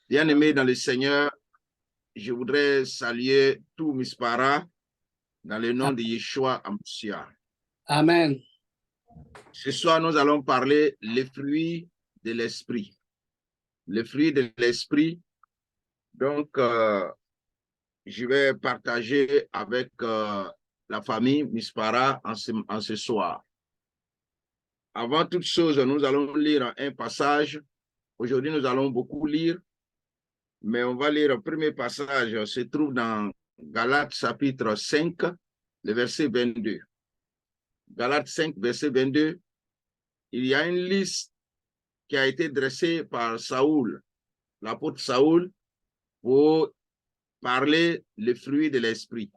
Bien-aimés dans le Seigneur, je voudrais saluer tous mes parents dans le nom de Yeshua Hamashiach. Amen. Ce soir, nous allons parler les fruits de l'esprit. Les fruits de l'esprit. Donc, je vais partager avec la famille Mispara en ce soir. Avant toute chose, nous allons lire un passage. Aujourd'hui, nous allons beaucoup lire, mais on va lire le premier passage. Se trouve dans Galates chapitre 5, le verset 22. Galates 5, verset 22. Il y a une liste qui a été dressée par Saoul, l'apôtre Saoul, pour parler les fruits de l'esprit.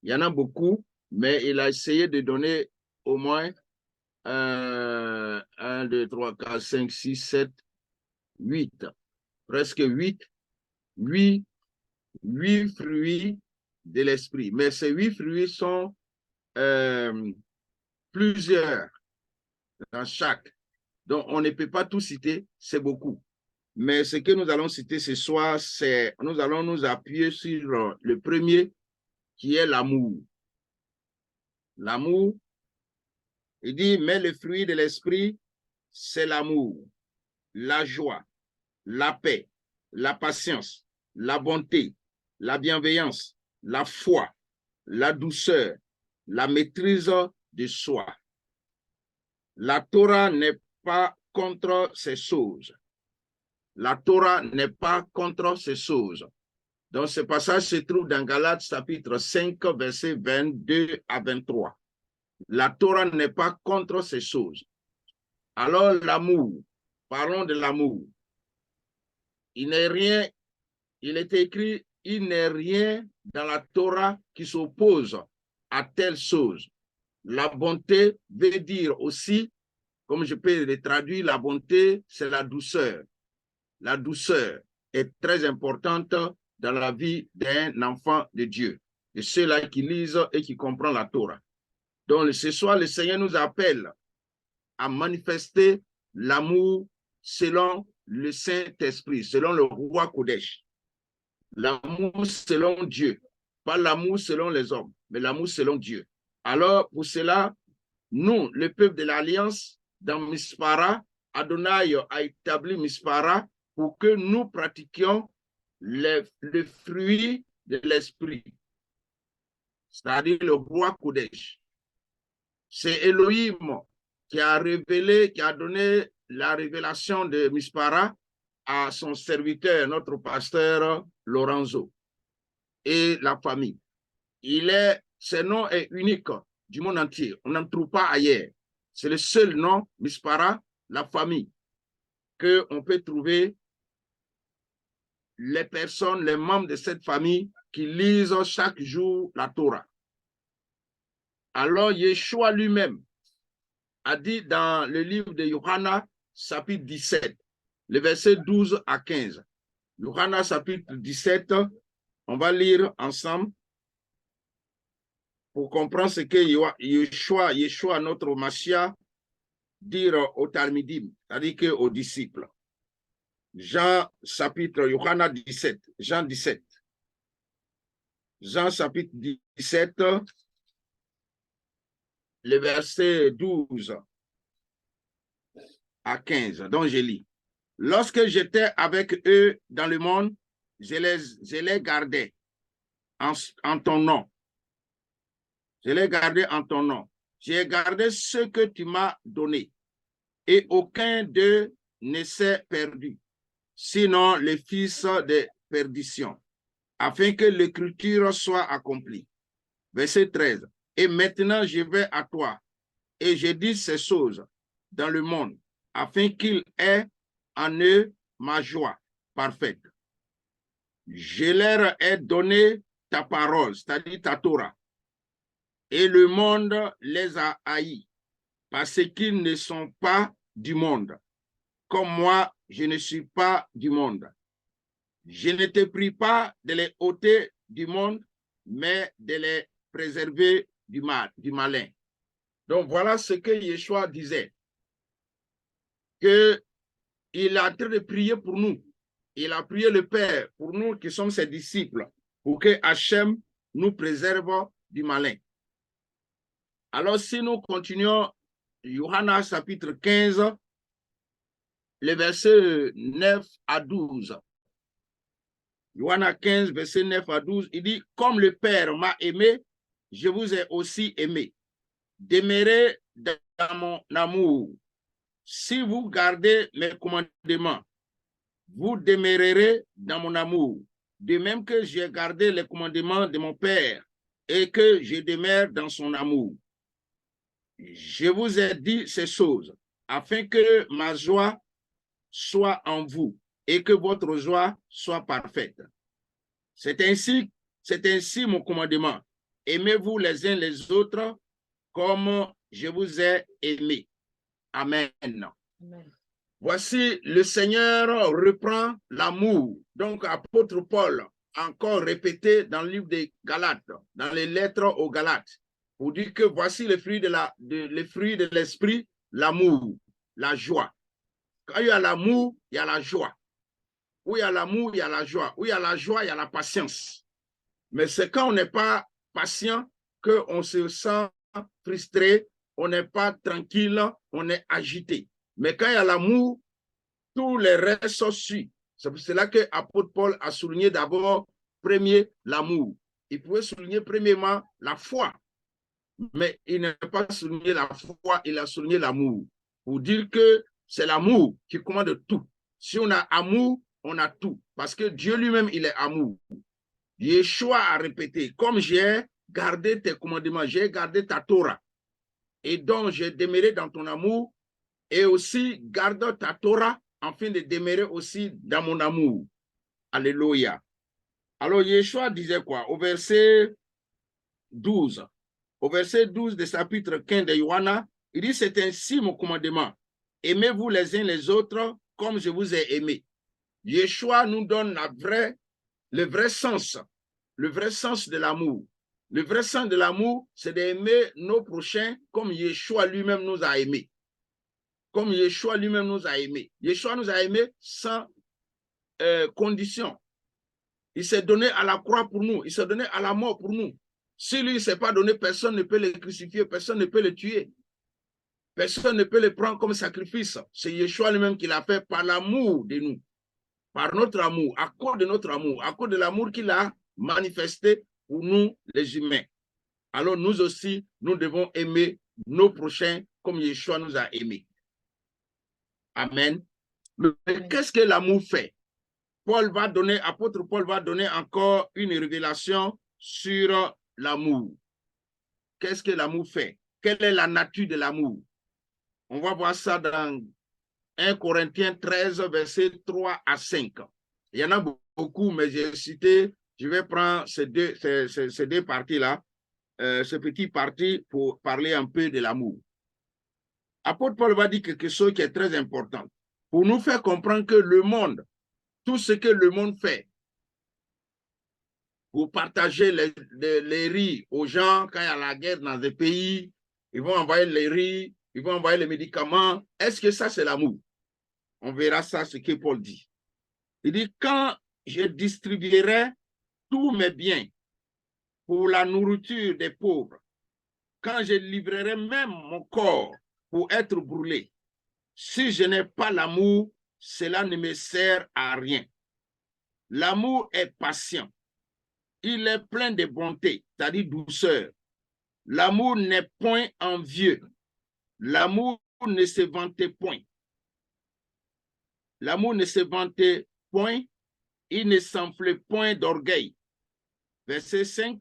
Il y en a beaucoup, mais il a essayé de donner au moins 1, 2, 3, 4, 5, 6, 7, 8, presque 8 fruits de l'esprit. Mais ces 8 fruits sont plusieurs dans chaque. Donc, on ne peut pas tout citer, c'est beaucoup. Mais ce que nous allons citer ce soir, c'est nous allons nous appuyer sur le premier, qui est l'amour. L'amour, il dit, mais le fruit de l'esprit, c'est l'amour, la joie, la paix, la patience, la bonté, la bienveillance, la foi, la douceur, la maîtrise de soi. La Torah n'est pas contre ces choses. La Torah n'est pas contre ces choses. Donc, ce passage se trouve dans Galates chapitre 5, versets 22 à 23. La Torah n'est pas contre ces choses. Alors, l'amour, parlons de l'amour. Il est écrit, il n'est rien dans la Torah qui s'oppose à telle chose. La bonté veut dire aussi, comme je peux le traduire, la bonté, c'est la douceur. La douceur est très importante dans la vie d'un enfant de Dieu, de ceux-là qui lisent et qui comprennent la Torah. Donc, ce soir, le Seigneur nous appelle à manifester l'amour selon le Saint-Esprit, selon le roi Kodesh. L'amour selon Dieu, pas l'amour selon les hommes, mais l'amour selon Dieu. Alors, pour cela, nous, le peuple de l'Alliance, dans Mispara, Adonai a établi Mispara pour que nous pratiquions le fruit de l'esprit, c'est-à-dire le roi Kodesh. C'est Elohim qui a révélé, qui a donné la révélation de Mispara à son serviteur, notre pasteur Lorenzo, et la famille. Ce nom est unique du monde entier. On n'en trouve pas ailleurs. C'est le seul nom, Mispara, la famille, qu'on peut trouver les personnes, les membres de cette famille qui lisent chaque jour la Torah. Alors, Yeshua lui-même a dit dans le livre de Yohanna, chapitre 17, le verset 12 à 15. Yohanna, chapitre 17, on va lire ensemble pour comprendre ce que Yeshua, notre Mashiach, dire aux Talmidim, c'est-à-dire aux disciples. Jean chapitre 17. Jean chapitre 17, le verset 12 à 15. Donc je lis. Lorsque j'étais avec eux dans le monde, je les gardais en ton nom. Je les gardais en ton nom. J'ai gardé ce que tu m'as donné, et aucun d'eux ne s'est perdu, sinon le fils de perdition, afin que l'écriture soit accomplie. Verset 13. Et maintenant je vais à toi, et je dis ces choses dans le monde, afin qu'il ait en eux ma joie parfaite. Je leur ai donné ta parole, c'est-à-dire ta Torah, et le monde les a haïs, parce qu'ils ne sont pas du monde, comme moi, je ne suis pas du monde. Je ne te prie pas de les ôter du monde, mais de les préserver du malin. Donc voilà ce que Yeshua disait, qu'il est en train de prier pour nous, Il a prié le Père pour nous qui sommes ses disciples, pour que Hachem nous préserve du malin. Alors, si nous continuons, Johanna chapitre 15, les versets 9 à 12. Johanna 15, verset 9 à 12, il dit, « Comme le Père m'a aimé, je vous ai aussi aimé. Demeurez dans mon amour. Si vous gardez mes commandements, vous demeurerez dans mon amour, de même que j'ai gardé les commandements de mon Père et que je demeure dans son amour. Je vous ai dit ces choses afin que ma joie soit en vous et que votre joie soit parfaite. C'est ainsi mon commandement. Aimez-vous les uns les autres comme je vous ai aimé. Amen. Amen. Voici, le Seigneur reprend l'amour. Donc, apôtre Paul, encore répété dans le livre des Galates, dans les lettres aux Galates, pour dire que voici le fruit de l'esprit, l'amour, la joie. Quand il y a l'amour, il y a la joie. Où il y a l'amour, il y a la joie. Où il y a la joie, il y a la patience. Mais c'est quand on n'est pas patient qu'on se sent frustré, on n'est pas tranquille, on est agité. Mais quand il y a l'amour, tous les restes suivent. C'est pour cela que l'apôtre Paul a souligné d'abord, premier, l'amour. Il pouvait souligner premièrement la foi, mais il n'a pas souligné la foi, il a souligné l'amour. Pour dire que c'est l'amour qui commande tout. Si on a amour, on a tout. Parce que Dieu lui-même, il est amour. Yeshua a répété, comme j'ai gardé tes commandements, j'ai gardé ta Torah, et donc j'ai demeuré dans ton amour, et aussi garde ta Torah, afin de demeurer aussi dans mon amour. Alléluia. Alors Yeshua disait quoi? Au verset 12. Au verset 12 de chapitre 15 de Johanna, il dit, c'est ainsi mon commandement. Aimez-vous les uns les autres comme je vous ai aimé. Yeshua nous donne le vrai sens de l'amour. Le vrai sens de l'amour, c'est d'aimer nos prochains comme Yeshua lui-même nous a aimés. Comme Yeshua lui-même nous a aimés. Yeshua nous a aimés sans condition. Il s'est donné à la croix pour nous. Il s'est donné à la mort pour nous. Si lui ne s'est pas donné, personne ne peut le crucifier, personne ne peut le tuer. Personne ne peut le prendre comme sacrifice. C'est Yeshua lui-même qui l'a fait par l'amour de nous. Par notre amour, à cause de notre amour, à cause de l'amour qu'il a manifesté pour nous, les humains. Alors nous aussi, nous devons aimer nos prochains comme Yeshua nous a aimés. Amen. Mais qu'est-ce que l'amour fait? Apôtre Paul va donner encore une révélation sur l'amour. Qu'est-ce que l'amour fait? Quelle est la nature de l'amour? On va voir ça dans 1 Corinthiens 13, versets 3 à 5. Il y en a beaucoup, mais j'ai cité, je vais prendre ces deux parties-là, ce petit parti pour parler un peu de l'amour. Apôtre Paul va dire quelque chose qui est très important pour nous faire comprendre que le monde, tout ce que le monde fait pour partager les riz aux gens quand il y a la guerre dans des pays, ils vont envoyer les riz, ils vont envoyer les médicaments. Est-ce que ça, c'est l'amour? On verra ça, ce que Paul dit. Il dit, quand je distribuerai tous mes biens pour la nourriture des pauvres, quand je livrerai même mon corps pour être brûlé, si je n'ai pas l'amour, cela ne me sert à rien. L'amour est patient. Il est plein de bonté, c'est-à-dire douceur. L'amour n'est point envieux. L'amour ne se vante point. L'amour ne se vante point. Il ne s'enfle point d'orgueil. Verset 5.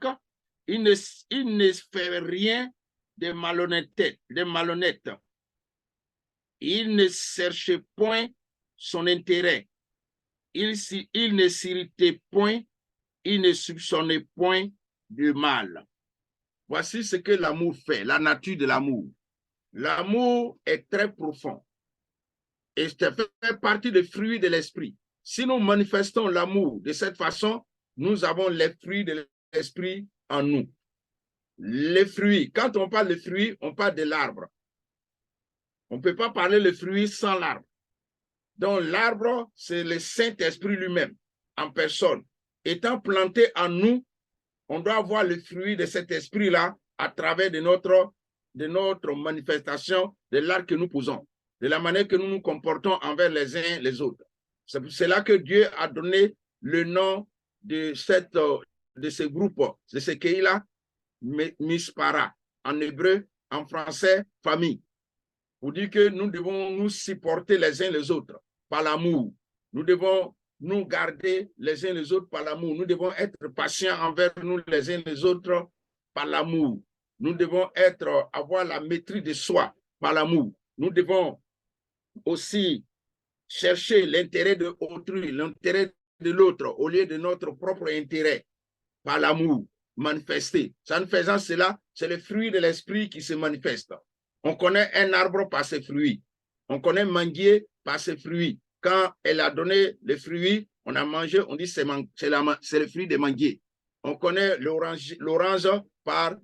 Il ne fait rien de malhonnête. Il ne cherche point son intérêt. Il ne s'irrite point. Il ne soupçonne point de mal. Voici ce que l'amour fait, la nature de l'amour. L'amour est très profond et ça fait partie des fruits de l'esprit. Si nous manifestons l'amour de cette façon, nous avons les fruits de l'esprit en nous. Les fruits, quand on parle de fruits, on parle de l'arbre. On ne peut pas parler de fruits sans l'arbre. Donc l'arbre, c'est le Saint-Esprit lui-même, en personne. Étant planté en nous, on doit avoir le fruit de cet esprit-là à travers de notre manifestation, de l'art que nous posons, de la manière que nous nous comportons envers les uns les autres. C'est pour cela que Dieu a donné le nom de ce groupe, de ce pays-là, Mispara, en hébreu, en français, famille. Pour dire que nous devons nous supporter les uns les autres par l'amour. Nous devons nous garder les uns les autres par l'amour. Nous devons être patients envers nous les uns les autres par l'amour. Nous devons avoir la maîtrise de soi par l'amour. Nous devons aussi chercher l'intérêt de autrui, l'intérêt de l'autre au lieu de notre propre intérêt par l'amour manifesté. En faisant cela, c'est le fruit de l'esprit qui se manifeste. On connaît un arbre par ses fruits. On connaît un manguier par ses fruits. Quand elle a donné les fruits, on a mangé, on dit c'est le fruit des manguiers. On connaît l'orange par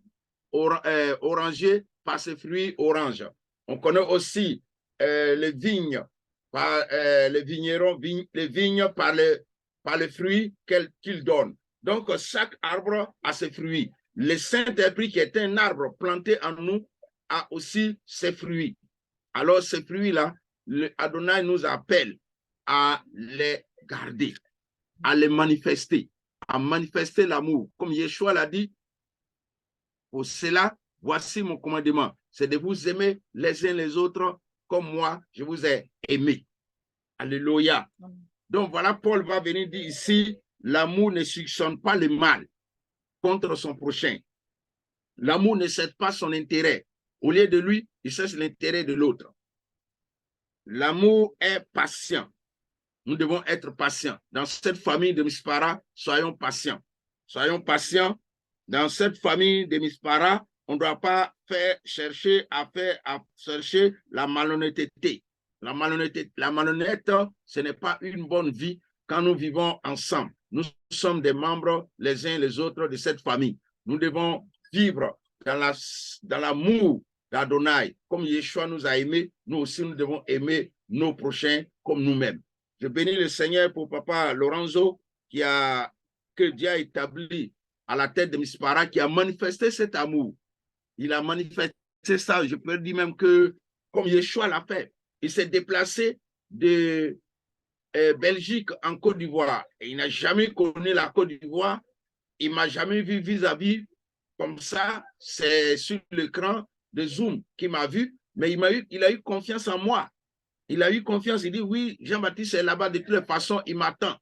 oranger par ses fruits orange. On connaît aussi les vignes par les vignerons, les vignes par les fruits qu'ils donnent. Donc, chaque arbre a ses fruits. Le Saint-Esprit, qui est un arbre planté en nous, a aussi ses fruits. Alors, ces fruits-là, Adonai nous appelle à les garder, à les manifester, à manifester l'amour. Comme Yeshua l'a dit, pour cela, voici mon commandement, c'est de vous aimer les uns les autres comme moi, je vous ai aimé. Alléluia. Donc, voilà, Paul va venir dire ici, l'amour ne soupçonne pas le mal contre son prochain. L'amour ne cède pas son intérêt. Au lieu de lui, il cherche l'intérêt de l'autre. L'amour est patient. Nous devons être patients. Dans cette famille de Mispara, soyons patients. Soyons patients. Dans cette famille de Mispara, on ne doit pas chercher la malhonnêteté. La malhonnête, ce n'est pas une bonne vie quand nous vivons ensemble. Nous sommes des membres les uns les autres de cette famille. Nous devons vivre dans l'amour d'Adonai. Comme Yeshua nous a aimés, nous aussi nous devons aimer nos prochains comme nous-mêmes. Je bénis le Seigneur pour Papa Lorenzo que Dieu a établi à la tête de Mispara, qui a manifesté cet amour. Il a manifesté ça, je peux dire même que comme Yeshua l'a fait. Il s'est déplacé de Belgique en Côte d'Ivoire. Il n'a jamais connu la Côte d'Ivoire. Il ne m'a jamais vu vis-à-vis comme ça. C'est sur l'écran de Zoom qu'il m'a vu, mais il a eu confiance en moi. Il a eu confiance. Il dit, oui, Jean-Baptiste est là-bas de toutes les façons, il m'attend.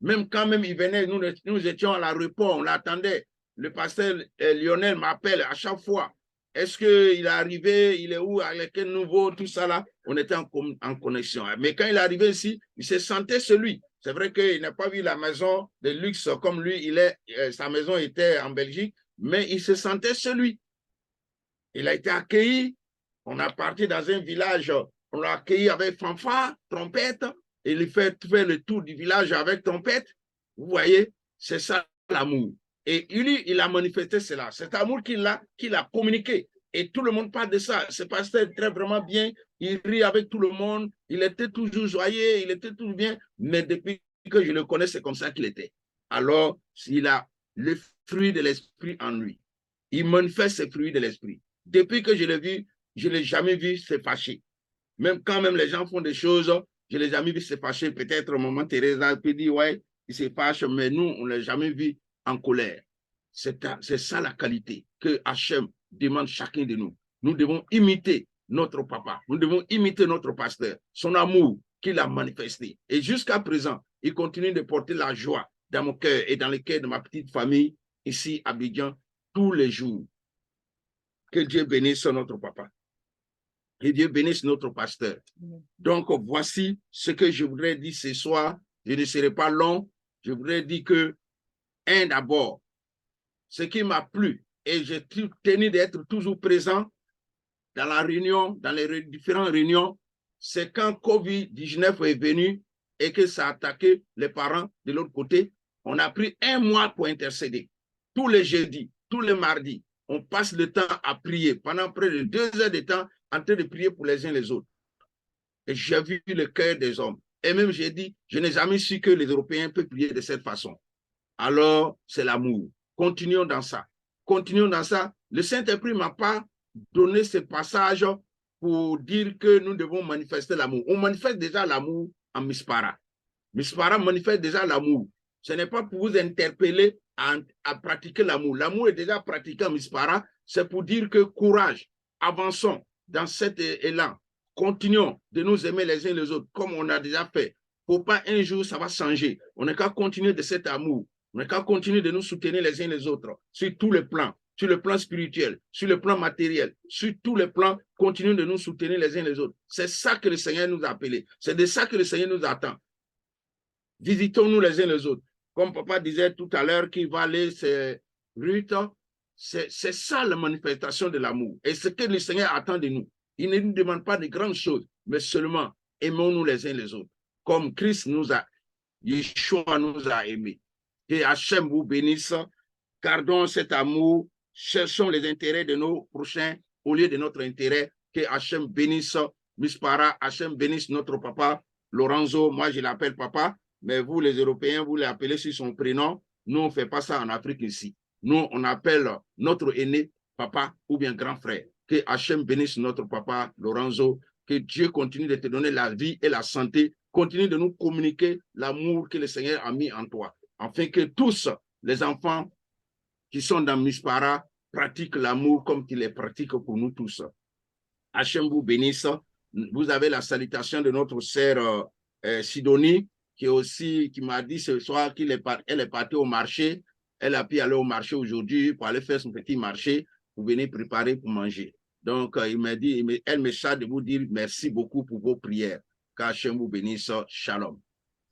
Même quand même il venait, nous étions à l'aéroport, on l'attendait. Le pasteur Lionel m'appelle à chaque fois. Est-ce qu'il est arrivé, il est où, avec quel nouveau, tout ça là. On était en connexion. Mais quand il est arrivé ici, il se sentait celui. C'est vrai qu'il n'a pas vu la maison de luxe comme lui, sa maison était en Belgique, mais il se sentait celui. Il a été accueilli. On a parti dans un village, on l'a accueilli avec fanfare, trompette, et il fait le tour du village avec trompette. Vous voyez, c'est ça l'amour. Et lui, il a manifesté cela. Cet amour qu'il a communiqué. Et tout le monde parle de ça. Ce pasteur très vraiment bien. Il rit avec tout le monde. Il était toujours joyeux. Il était toujours bien. Mais depuis que je le connais, c'est comme ça qu'il était. Alors, il a le fruit de l'esprit en lui. Il manifeste ce fruit de l'esprit. Depuis que je l'ai vu, je ne l'ai jamais vu se fâcher. Même quand même les gens font des choses, je ne l'ai jamais vu se fâcher. Peut-être maman Teresa peut dire, ouais, il se fâche, mais nous, on ne l'a jamais vu en colère. C'est ça la qualité que Hachem demande chacun de nous. Nous devons imiter notre papa. Nous devons imiter notre pasteur. Son amour qu'il a manifesté. Et jusqu'à présent, il continue de porter la joie dans mon cœur et dans le cœur de ma petite famille ici à Abidjan tous les jours. Que Dieu bénisse notre papa. Que Dieu bénisse notre pasteur. Donc, voici ce que je voudrais dire ce soir. Je ne serai pas long. Je voudrais dire que, d'abord, ce qui m'a plu, et j'ai tenu d'être toujours présent dans la réunion, dans les différentes réunions, c'est quand COVID-19 est venu et que ça a attaqué les parents de l'autre côté, on a pris 1 mois pour intercéder. Tous les jeudis, tous les mardis, on passe le temps à prier pendant près de 2 heures de temps en train de prier pour les uns les autres. Et j'ai vu le cœur des hommes. Et même j'ai dit, je n'ai jamais su que les Européens peuvent prier de cette façon. Alors, c'est l'amour. Continuons dans ça. Continuons dans ça. Le Saint-Esprit ne m'a pas donné ce passage pour dire que nous devons manifester l'amour. On manifeste déjà l'amour en Mispara. Mispara manifeste déjà l'amour. Ce n'est pas pour vous interpeller à pratiquer l'amour. L'amour est déjà pratiqué en Mispara. C'est pour dire que courage, avançons dans cet élan. Continuons de nous aimer les uns les autres comme on a déjà fait. Pour pas un jour, ça va changer. On n'est qu'à continuer de cet amour. On n'est qu'à continuer de nous soutenir les uns les autres sur tous les plans, sur le plan spirituel, sur le plan matériel, sur tous les plans, continuons de nous soutenir les uns les autres. C'est ça que le Seigneur nous a appelés. C'est de ça que le Seigneur nous attend. Visitons-nous les uns les autres. Comme papa disait tout à l'heure qu'il va aller, c'est Ruth, c'est ça la manifestation de l'amour. Et ce que le Seigneur attend de nous. Il ne nous demande pas de grandes choses, mais seulement aimons-nous les uns les autres. Comme Christ nous a, Yeshua nous a aimés. Que Hachem vous bénisse. Gardons cet amour. Cherchons les intérêts de nos prochains au lieu de notre intérêt. Que Hachem bénisse Mispara. Hachem bénisse notre papa Lorenzo. Moi, je l'appelle papa. Mais vous, les Européens, vous l'appelez sur son prénom. Nous, on ne fait pas ça en Afrique ici. Nous, on appelle notre aîné papa ou bien grand frère. Que Hachem bénisse notre papa Lorenzo. Que Dieu continue de te donner la vie et la santé. Continue de nous communiquer l'amour que le Seigneur a mis en toi. Afin que tous les enfants qui sont dans Mispara pratiquent l'amour comme qu'il les pratique pour nous tous. Hachem vous bénisse. Vous avez la salutation de notre sœur Sidonie, qui m'a dit ce soir qu'elle est partie au marché. Elle a pu aller au marché aujourd'hui pour aller faire son petit marché, pour venir préparer pour manger. Donc, elle me charge de vous dire merci beaucoup pour vos prières. Qu'Hachem vous bénisse. Shalom.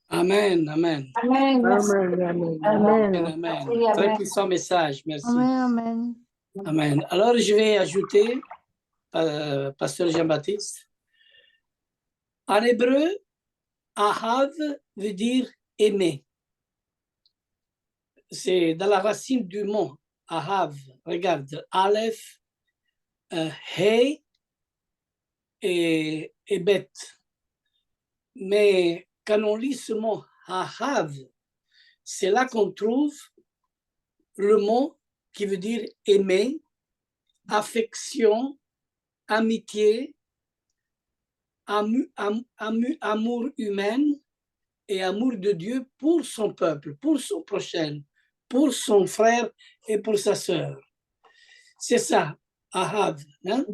Amen, amen. Amen. Amen, amen. Amen, amen. Très puissant message, merci. Amen. Amen. Alors, je vais ajouter, Pasteur Jean-Baptiste, en hébreu, Ahav veut dire aimer. C'est dans la racine du mot Ahav. Regarde, Aleph, Hey et Bet. Mais quand on lit ce mot Ahav, c'est là qu'on trouve le mot qui veut dire aimer, affection, amitié, amour humain et amour de Dieu pour son peuple, pour son prochain, pour son frère et pour sa sœur. C'est ça, Ahav. Hein?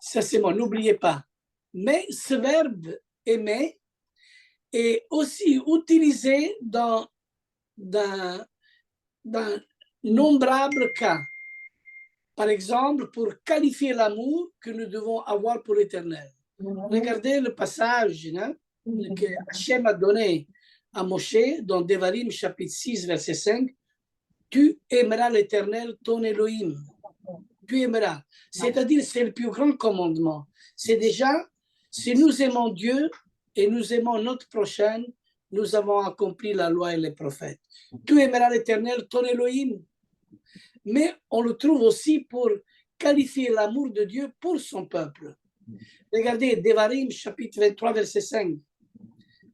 Ça, c'est bon, n'oubliez pas. Mais ce verbe aimer est aussi utilisé dans d'innombrables cas. Par exemple, pour qualifier l'amour que nous devons avoir pour l'Éternel. Regardez le passage hein, que Hachem a donné à Moshe dans Devarim chapitre 6 verset 5. Tu aimeras l'Éternel ton Elohim. Tu aimeras. C'est-à-dire c'est le plus grand commandement. C'est déjà, si nous aimons Dieu et nous aimons notre prochain, nous avons accompli la loi et les prophètes. Tu aimeras l'Éternel ton Elohim. Mais on le trouve aussi pour qualifier l'amour de Dieu pour son peuple. Regardez, Devarim, chapitre 23, verset 5.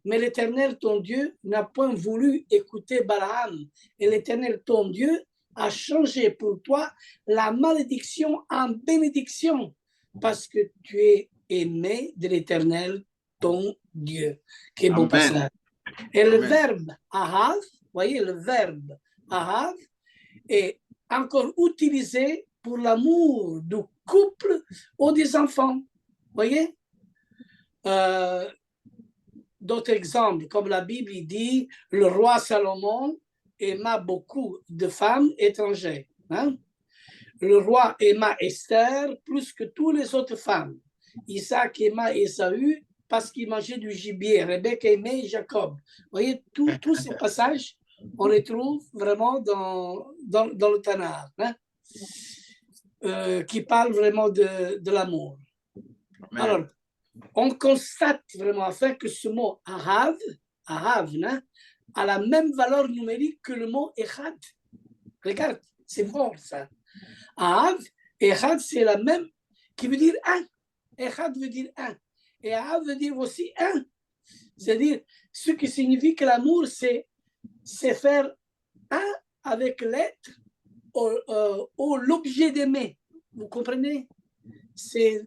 Mais l'Éternel, ton Dieu, n'a point voulu écouter Balaam. Et l'Éternel, ton Dieu, a changé pour toi la malédiction en bénédiction, parce que tu es aimé de l'Éternel, ton Dieu. Quel beau passage. Et le verbe ahav, voyez, le verbe ahav est encore utilisé pour l'amour du couple ou des enfants. Voyez? D'autres exemples, comme la Bible dit, le roi Salomon aima beaucoup de femmes étrangères. Hein? Le roi aima Esther plus que toutes les autres femmes. Isaac aima Ésaü parce qu'il mangeait du gibier. Rebecca aimait Jacob. Vous voyez, tous ces passages, on les trouve vraiment dans le Tanakh, hein? Qui parle vraiment de l'amour. Alors, on constate vraiment enfin que ce mot Ahav, hein, a la même valeur numérique que le mot Echad. Regarde, c'est fort ça. Ahav, Echad, c'est la même, qui veut dire un. Echad veut dire un. Et Av veut dire aussi un. C'est-à-dire, ce qui signifie que l'amour, c'est faire un avec l'être ou l'objet d'aimer. Vous comprenez? C'est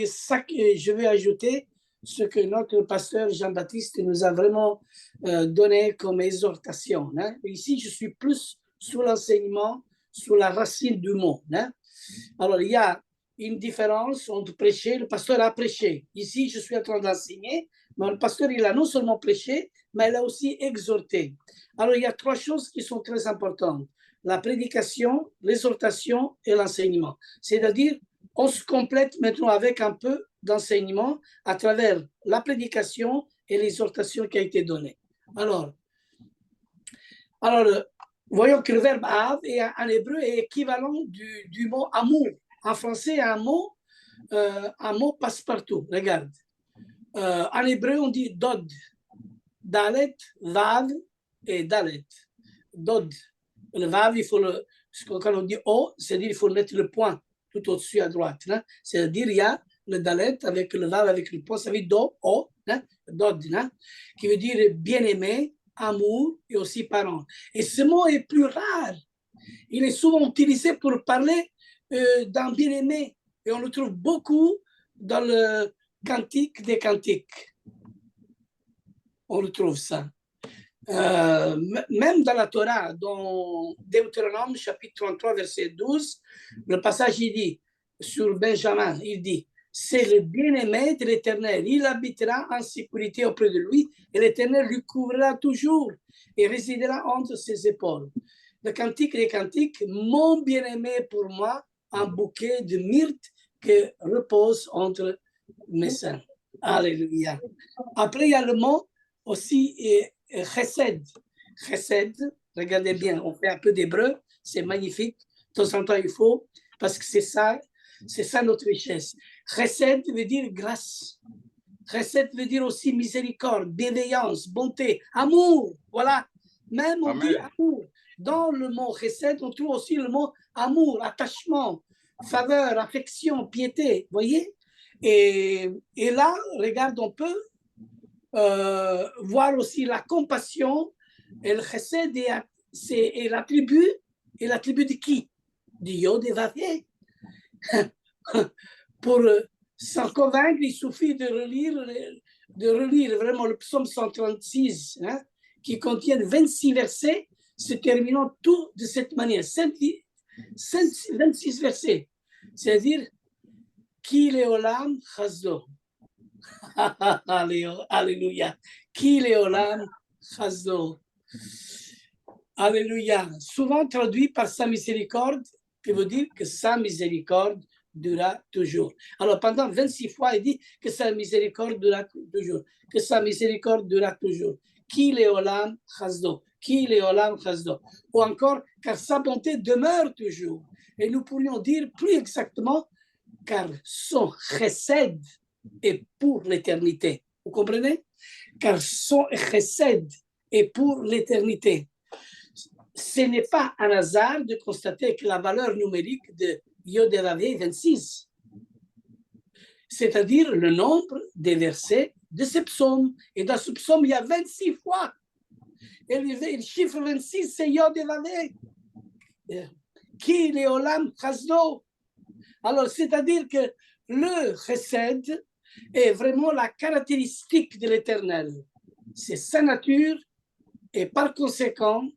ça que je vais ajouter, ce que notre pasteur Jean-Baptiste nous a vraiment donné comme exhortation. Hein? Ici, je suis plus sur l'enseignement, sur la racine du mot. Hein? Alors, il y a une différence entre prêcher, le pasteur a prêché. Ici, je suis en train d'enseigner, mais le pasteur, il a non seulement prêché, mais il a aussi exhorté. Alors, il y a trois choses qui sont très importantes. La prédication, l'exhortation et l'enseignement. C'est-à-dire, on se complète maintenant avec un peu d'enseignement à travers la prédication et l'exhortation qui a été donnée. Alors, voyons que le verbe av en hébreu est équivalent du mot amour. En français, un mot passe-partout. Regarde. En hébreu, on dit dod. Dalet, vav et dalet. Dod. Le vav, il faut quand on dit o, c'est-à-dire il faut mettre le point tout au-dessus à droite. Hein? C'est-à-dire il y a le dalet avec le vav avec le point, ça veut dire do, o, hein? Dod, hein? Qui veut dire bien-aimé, amour et aussi parent. Et ce mot est plus rare. Il est souvent utilisé pour parler d'un bien-aimé. Et on le trouve beaucoup dans le Cantique des Cantiques. On le trouve ça. Même dans la Torah, dans Deutéronome, chapitre 33, verset 12, le passage, il dit, sur Benjamin, il dit, c'est le bien-aimé de l'Éternel. Il habitera en sécurité auprès de lui et l'Éternel lui couvrira toujours et résidera entre ses épaules. Le Cantique des Cantiques, mon bien-aimé pour moi, un bouquet de myrte qui repose entre mes seins. Alléluia. Après, il y a le mot aussi chesed. Chesed, regardez bien, on fait un peu d'hébreu, c'est magnifique. De temps en temps, il faut, parce que c'est ça notre richesse. Chesed veut dire grâce. Chesed veut dire aussi miséricorde, bienveillance, bonté, amour. Voilà. Même on dit amour. Dans le mot chesed, on trouve aussi le mot amour, attachement, faveur, affection, piété. Voyez? Et là, regarde, on peut voir aussi la compassion. Et le chesed est l'attribut de qui? Du Yod et Vavé. Pour s'en convaincre, il suffit de relire vraiment le psaume 136, hein, qui contient 26 versets, se terminant tout de cette manière. 26 versets. C'est-à-dire, Ki leolam chazdo. Alléluia. Ki leolam chazdo. Alléluia. Souvent traduit par sa miséricorde, qui veut dire que sa miséricorde durera toujours. Alors, pendant 26 fois, il dit que sa miséricorde durera toujours. Que sa miséricorde durera toujours. Ki leolam chazdo. Ki leolam chazdo. Ou encore, car sa bonté demeure toujours. Et nous pourrions dire plus exactement, car son chesed est pour l'éternité. Vous comprenez? Car son chesed est pour l'éternité. Ce n'est pas un hasard de constater que la valeur numérique de Yod et Vav est 26, c'est-à-dire le nombre des versets de ce psaume. Et dans ce psaume, il y a 26 fois. Et le chiffre 26, c'est Yod et Vav. Ki leolam chazdo. Alors, c'est-à-dire que le chesed est vraiment la caractéristique de l'Éternel. C'est sa nature et par conséquent,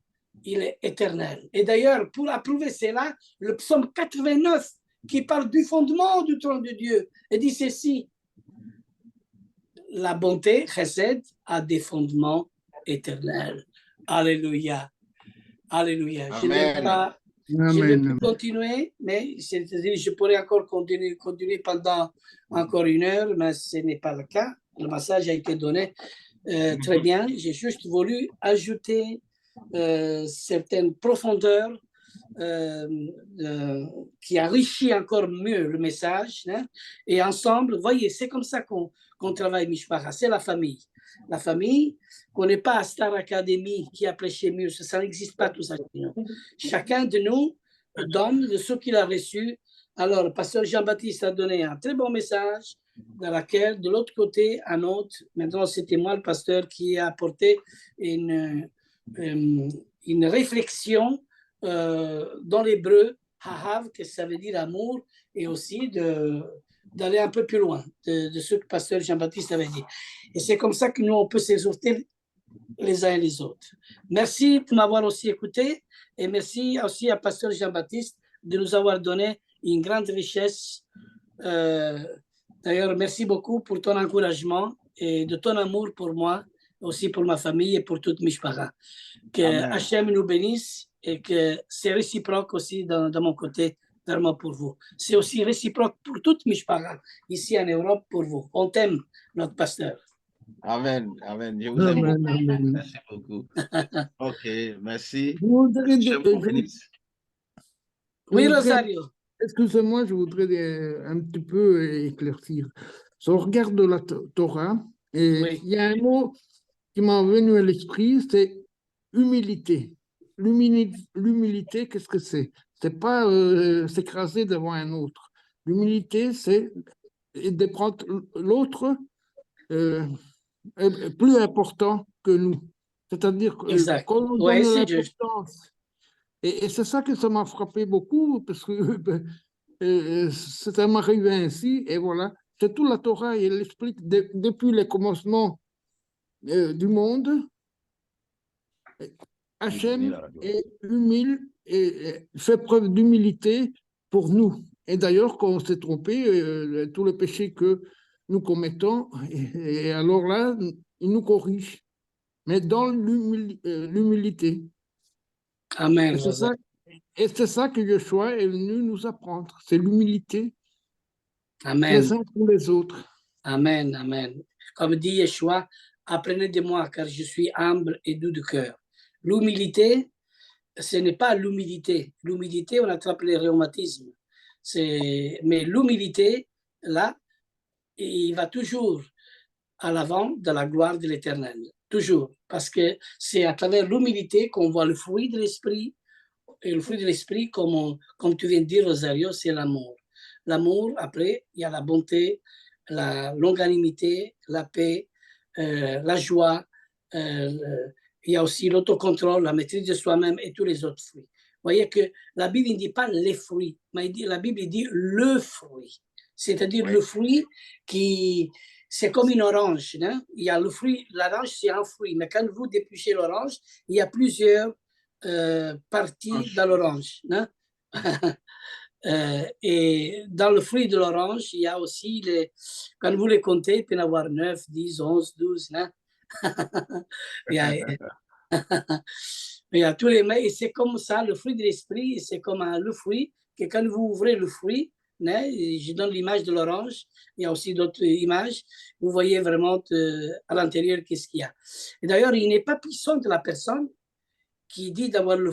il est éternel. Et d'ailleurs, pour approuver cela, le psaume 89, qui parle du fondement du trône de Dieu, et dit ceci, la bonté, chesed, a des fondements éternels. Alléluia. Alléluia. Amen. Je ne vais pas continuer, mais c'est-à-dire, je pourrais encore continuer pendant encore 1 heure, mais ce n'est pas le cas. Le message a été donné très bien. J'ai juste voulu ajouter certaines profondeurs qui enrichit encore mieux le message. Hein? Et ensemble, voyez, c'est comme ça qu'on travaille Mishpacha, c'est la famille. La famille, qu'on n'est pas à Star Academy qui a prêché mieux, ça n'existe pas tout ça. Chacun de nous donne de ce qu'il a reçu. Alors, le pasteur Jean-Baptiste a donné un très bon message. dans laquelle, de l'autre côté, un autre, maintenant c'était moi le pasteur qui a apporté une réflexion dans l'hébreu, hahav, que ça veut dire amour, et aussi d'aller un peu plus loin de ce que pasteur Jean-Baptiste avait dit. Et c'est comme ça que nous, on peut s'exhorter les uns et les autres. Merci de m'avoir aussi écouté, et merci aussi à pasteur Jean-Baptiste de nous avoir donné une grande richesse. D'ailleurs, merci beaucoup pour ton encouragement et de ton amour pour moi, aussi pour ma famille et pour toute Mishpara. Que Hachem nous bénisse et que c'est réciproque aussi de mon côté, vraiment pour vous. C'est aussi réciproque pour toute Mishpara, ici en Europe, pour vous. On t'aime, notre pasteur. Amen, amen. Je vous aime beaucoup. Amen. Merci beaucoup. Ok, merci. Oui, Rosario. Excusez-moi, je voudrais un petit peu éclaircir. Si on regarde la Torah, et il y a un mot qui m'est venu à l'esprit, c'est humilité. L'humilité, qu'est-ce que c'est? C'est pas s'écraser devant un autre. L'humilité, c'est de prendre l'autre plus important que nous. C'est-à-dire qu'on nous donne l'importance. Et c'est ça que ça m'a frappé beaucoup, parce que ça m'arrive ainsi, et voilà. C'est tout la Torah, et elle explique depuis le commencement du monde, Hachem est humile et fait preuve d'humilité pour nous. Et d'ailleurs, quand on s'est trompé, tous les péchés que nous commettons, et alors là, il nous corrige, mais dans l'humilité. Amen. Et c'est ça que Yeshua est venu nous apprendre, c'est l'humilité. Amen. Les uns pour les autres. Amen, amen. Comme dit Yeshua, apprenez de moi car je suis humble et doux de cœur. L'humilité, ce n'est pas l'humilité. L'humilité, on attrape les rhumatismes. Mais l'humilité, là, il va toujours à l'avant de la gloire de l'Éternel. Toujours. Parce que c'est à travers l'humilité qu'on voit le fruit de l'esprit. Et le fruit de l'esprit, comme tu viens de dire, Rosario, c'est l'amour. L'amour, après, il y a la bonté, la longanimité, la paix, la joie. Il y a aussi l'autocontrôle, la maîtrise de soi-même et tous les autres fruits. Vous voyez que la Bible ne dit pas les fruits, mais la Bible dit le fruit. C'est-à-dire le fruit qui... C'est comme une orange. Hein? Il y a le fruit, l'orange, c'est un fruit. Mais quand vous dépluchez l'orange, il y a plusieurs parties dans l'orange. Hein? Et dans le fruit de l'orange, il y a aussi, quand vous les comptez, il peut y en avoir 9, 10, 11, 12. Hein? il y a tous les mets, et c'est comme ça, le fruit de l'esprit, c'est comme le fruit, que quand vous ouvrez le fruit, hein, je donne l'image de l'orange, il y a aussi d'autres images, vous voyez vraiment à l'intérieur qu'est-ce qu'il y a. Et d'ailleurs, il n'est pas puissant de la personne qui dit d'avoir le